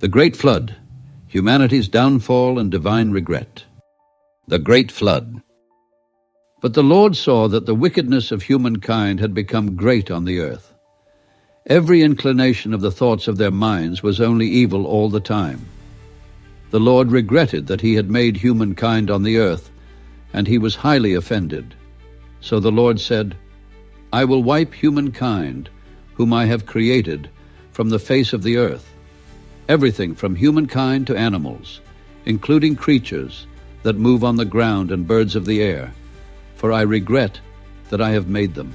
The Great Flood, Humanity's Downfall and Divine Regret. The Great Flood. But the Lord saw that the wickedness of humankind had become great on the earth. Every inclination of the thoughts of their minds was only evil all the time. The Lord regretted that he had made humankind on the earth, and he was highly offended. So the Lord said, I will wipe humankind, whom I have created, from the face of the earth. Everything from humankind to animals, including creatures that move on the ground and birds of the air, for I regret that I have made them.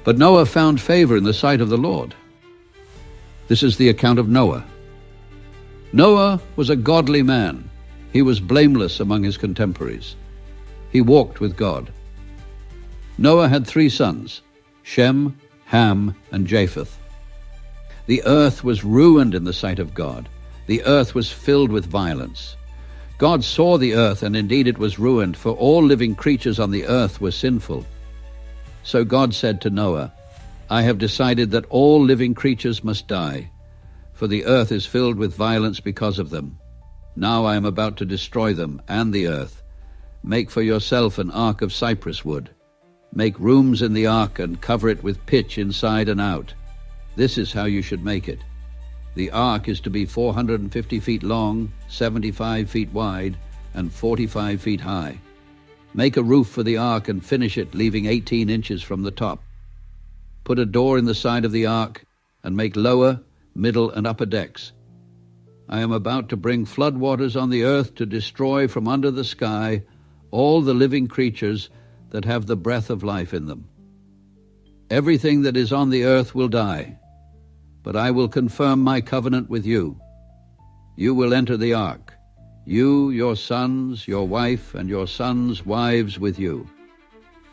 But Noah found favor in the sight of the Lord. This is the account of Noah. Noah was a godly man. He was blameless among his contemporaries. He walked with God. Noah had 3 sons, Shem, Ham, and Japheth. The earth was ruined in the sight of God. The earth was filled with violence. God saw the earth, and indeed it was ruined, for all living creatures on the earth were sinful. So God said to Noah, I have decided that all living creatures must die, for the earth is filled with violence because of them. Now I am about to destroy them and the earth. Make for yourself an ark of cypress wood. Make rooms in the ark and cover it with pitch inside and out. This is how you should make it. The ark is to be 450 feet long, 75 feet wide, and 45 feet high. Make a roof for the ark and finish it, leaving 18 inches from the top. Put a door in the side of the ark, and make lower, middle, and upper decks. I am about to bring floodwaters on the earth to destroy from under the sky all the living creatures that have the breath of life in them. Everything that is on the earth will die, but I will confirm my covenant with you. You will enter the ark, you, your sons, your wife, and your sons' wives with you.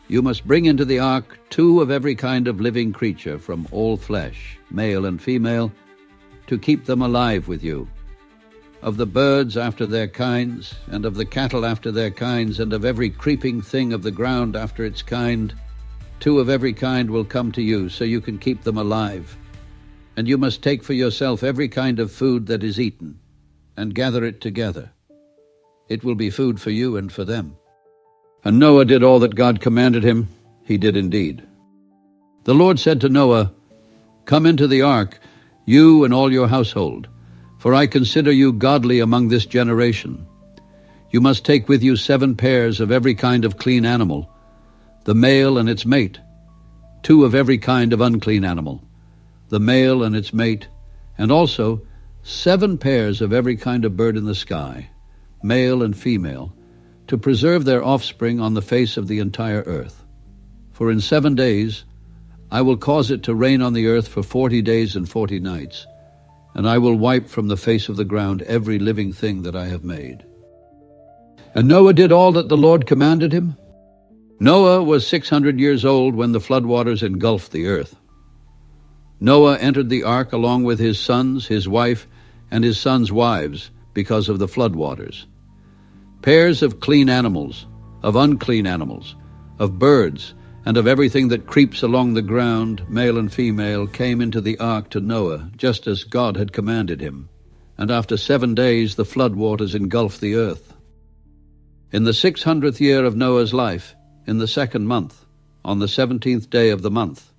You must bring into the ark 2 of every kind of living creature from all flesh, male and female, to keep them alive with you. Of the birds after their kinds, and of the cattle after their kinds, and of every creeping thing of the ground after its kind, 2 of every kind will come to you, so you can keep them alive. And you must take for yourself every kind of food that is eaten, and gather it together. It will be food for you and for them. And Noah did all that God commanded him. He did indeed. The Lord said to Noah, Come into the ark, you and all your household, for I consider you godly among this generation. You must take with you 7 pairs of every kind of clean animal, the male and its mate, 2 of every kind of unclean animal, the male and its mate, and also 7 pairs of every kind of bird in the sky, male and female, to preserve their offspring on the face of the entire earth. For in 7 days I will cause it to rain on the earth for 40 days and 40 nights, and I will wipe from the face of the ground every living thing that I have made. And Noah did all that the Lord commanded him. Noah was 600 years old when the floodwaters engulfed the earth. Noah entered the ark along with his sons, his wife, and his sons' wives because of the floodwaters. Pairs of clean animals, of unclean animals, of birds, and of everything that creeps along the ground, male and female, came into the ark to Noah, just as God had commanded him. And after 7 days the floodwaters engulfed the earth. In the 600th year of Noah's life, in the 2nd month, on the 17th day of the month,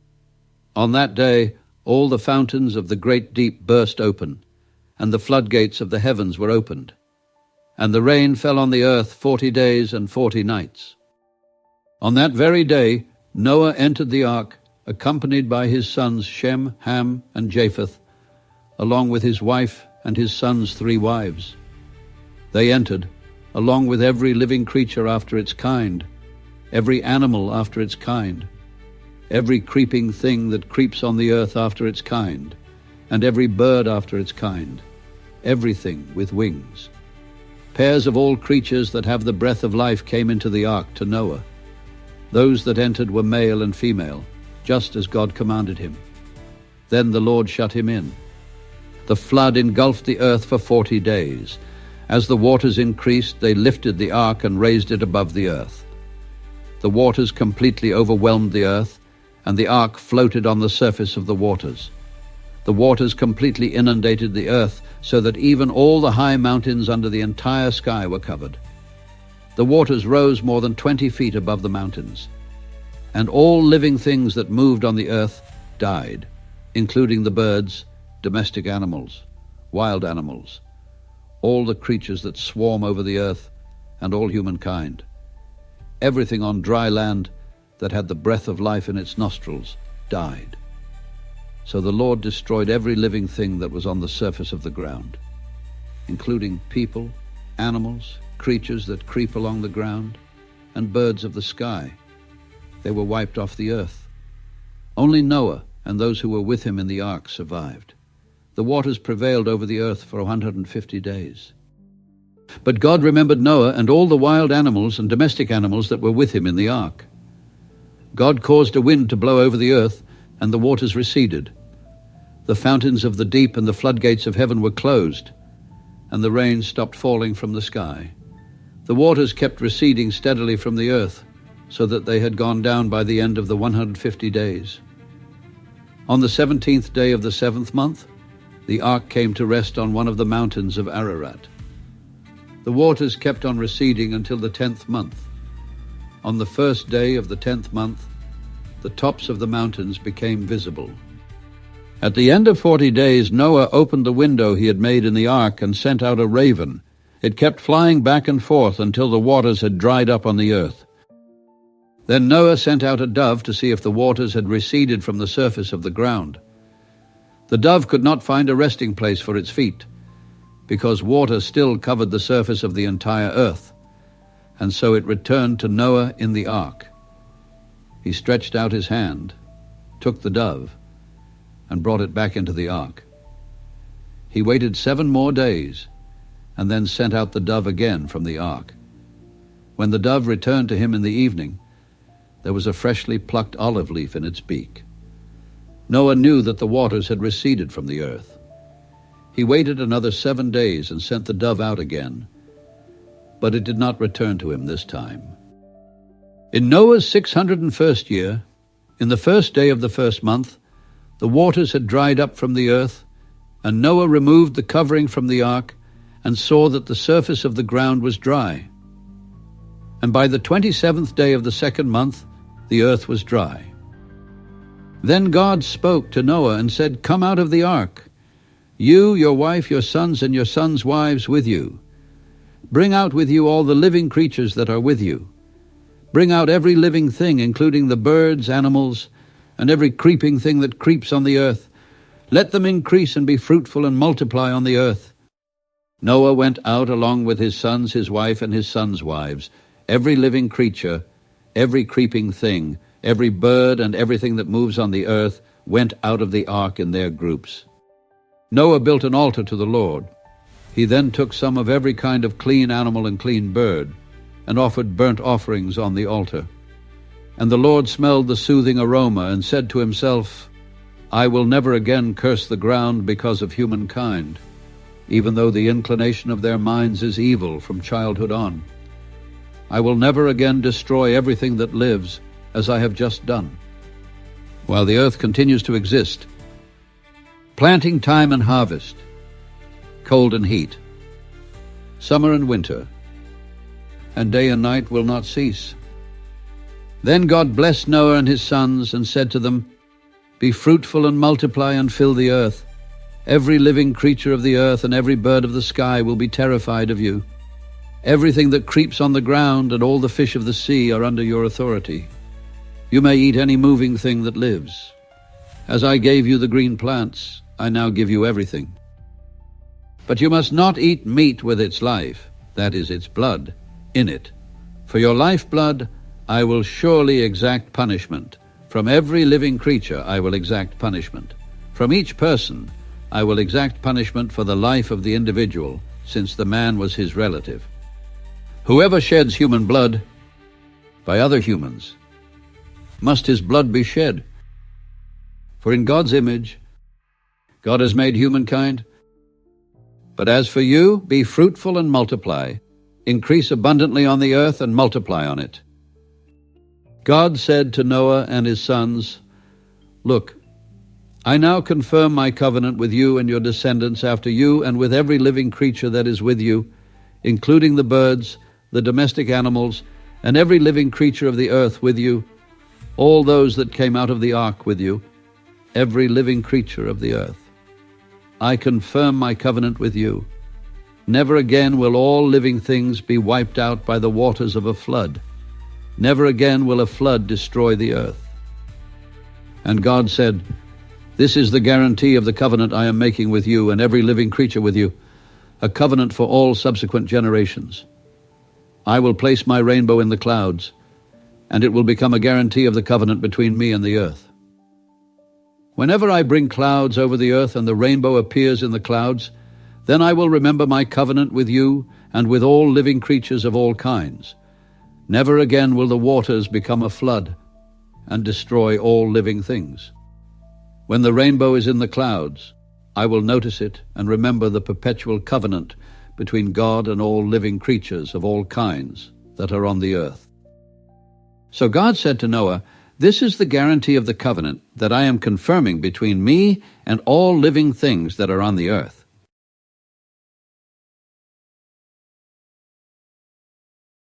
on that day all the fountains of the great deep burst open, and the floodgates of the heavens were opened. And the rain fell on the earth 40 days and 40 nights. On that very day Noah entered the ark, accompanied by his sons Shem, Ham, and Japheth, along with his wife and his sons' 3 wives. They entered, along with every living creature after its kind, every animal after its kind, every creeping thing that creeps on the earth after its kind, and every bird after its kind, everything with wings. Pairs of all creatures that have the breath of life came into the ark to Noah. Those that entered were male and female, just as God commanded him. Then the Lord shut him in. The flood engulfed the earth for 40 days. As the waters increased, they lifted the ark and raised it above the earth. The waters completely overwhelmed the earth, and the ark floated on the surface of the waters. The waters completely inundated the earth, so that even all the high mountains under the entire sky were covered. The waters rose more than 20 feet above the mountains, and all living things that moved on the earth died, including the birds, domestic animals, wild animals, all the creatures that swarm over the earth, and all humankind. Everything on dry land that had the breath of life in its nostrils died. So the Lord destroyed every living thing that was on the surface of the ground, including people, animals, creatures that creep along the ground, and birds of the sky. They were wiped off the earth. Only Noah and those who were with him in the ark survived. The waters prevailed over the earth for 150 days. But God remembered Noah and all the wild animals and domestic animals that were with him in the ark. God caused a wind to blow over the earth, and the waters receded. The fountains of the deep and the floodgates of heaven were closed, and the rain stopped falling from the sky. The waters kept receding steadily from the earth, so that they had gone down by the end of the 150 days. On the 17th day of the 7th month, the ark came to rest on one of the mountains of Ararat. The waters kept on receding until the 10th month. On the first day of the 10th month, the tops of the mountains became visible. At the end of 40 days, Noah opened the window he had made in the ark and sent out a raven. It kept flying back and forth until the waters had dried up on the earth. Then Noah sent out a dove to see if the waters had receded from the surface of the ground. The dove could not find a resting place for its feet, because water still covered the surface of the entire earth, and so it returned to Noah in the ark. He stretched out his hand, took the dove, and brought it back into the ark. He waited 7 more days, and then sent out the dove again from the ark. When the dove returned to him in the evening, there was a freshly plucked olive leaf in its beak. Noah knew that the waters had receded from the earth. He waited another 7 days and sent the dove out again, but it did not return to him this time. In Noah's 601st year, in the first day of the 1st month, the waters had dried up from the earth, and Noah removed the covering from the ark and saw that the surface of the ground was dry. And by the 27th day of the 2nd month, the earth was dry. Then God spoke to Noah and said, "Come out of the ark, you, your wife, your sons, and your sons' wives with you. Bring out with you all the living creatures that are with you. Bring out every living thing, including the birds, animals, and every creeping thing that creeps on the earth. Let them increase and be fruitful and multiply on the earth." Noah went out along with his sons, his wife, and his sons' wives. Every living creature, every creeping thing, every bird, and everything that moves on the earth went out of the ark in their groups. Noah built an altar to the Lord. He then took some of every kind of clean animal and clean bird, and offered burnt offerings on the altar. And the Lord smelled the soothing aroma and said to himself, "I will never again curse the ground because of humankind, even though the inclination of their minds is evil from childhood on. I will never again destroy everything that lives, as I have just done." While the earth continues to exist, planting time and harvest, cold and heat, summer and winter, and day and night will not cease. Then God blessed Noah and his sons and said to them, "Be fruitful and multiply and fill the earth. Every living creature of the earth and every bird of the sky will be terrified of you. Everything that creeps on the ground and all the fish of the sea are under your authority. You may eat any moving thing that lives. As I gave you the green plants, I now give you everything. But you must not eat meat with its life, that is, its blood, in it. For your lifeblood I will surely exact punishment. From every living creature I will exact punishment. From each person I will exact punishment for the life of the individual, since the man was his relative. Whoever sheds human blood by other humans, must his blood be shed. For in God's image God has made humankind. But as for you, be fruitful and multiply, increase abundantly on the earth and multiply on it." God said to Noah and his sons, "Look, I now confirm my covenant with you and your descendants after you, and with every living creature that is with you, including the birds, the domestic animals, and every living creature of the earth with you, all those that came out of the ark with you, every living creature of the earth. I confirm my covenant with you. Never again will all living things be wiped out by the waters of a flood. Never again will a flood destroy the earth. And God said, This is the guarantee of the covenant I am making with you and every living creature with you, a covenant for all subsequent generations. I will place my rainbow in the clouds, and it will become a guarantee of the covenant between me and the earth. Whenever I bring clouds over the earth and the rainbow appears in the clouds, then I will remember my covenant with you and with all living creatures of all kinds. Never again will the waters become a flood and destroy all living things. When the rainbow is in the clouds, I will notice it and remember the perpetual covenant between God and all living creatures of all kinds that are on the earth. So God said to Noah, This is the guarantee of the covenant that I am confirming between me and all living things that are on the earth.